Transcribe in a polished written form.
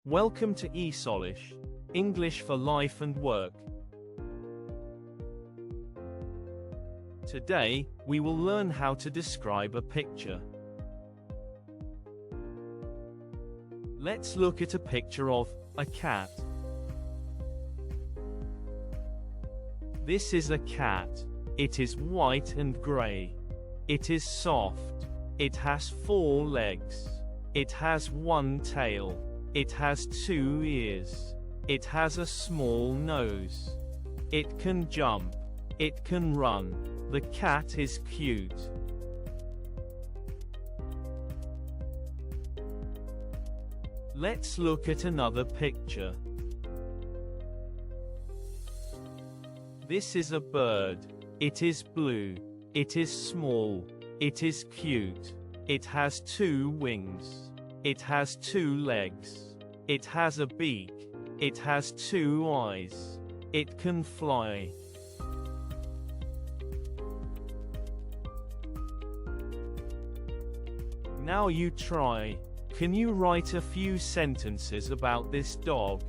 Welcome to ESOLish, English for Life and Work. Today, we will learn how to describe a picture. Let's look at a picture of a cat. This is a cat. It is white and gray. It is soft. It has 4 legs. It has 1 tail. It has 2 ears. It has a small nose. It can jump. It can run. The cat is cute. Let's look at another picture. This is a bird. It is blue. It is small. It is cute. It has 2 wings. It has 2 legs. It has a beak. It has 2 eyes. It can fly. Now you try. Can you write a few sentences about this dog?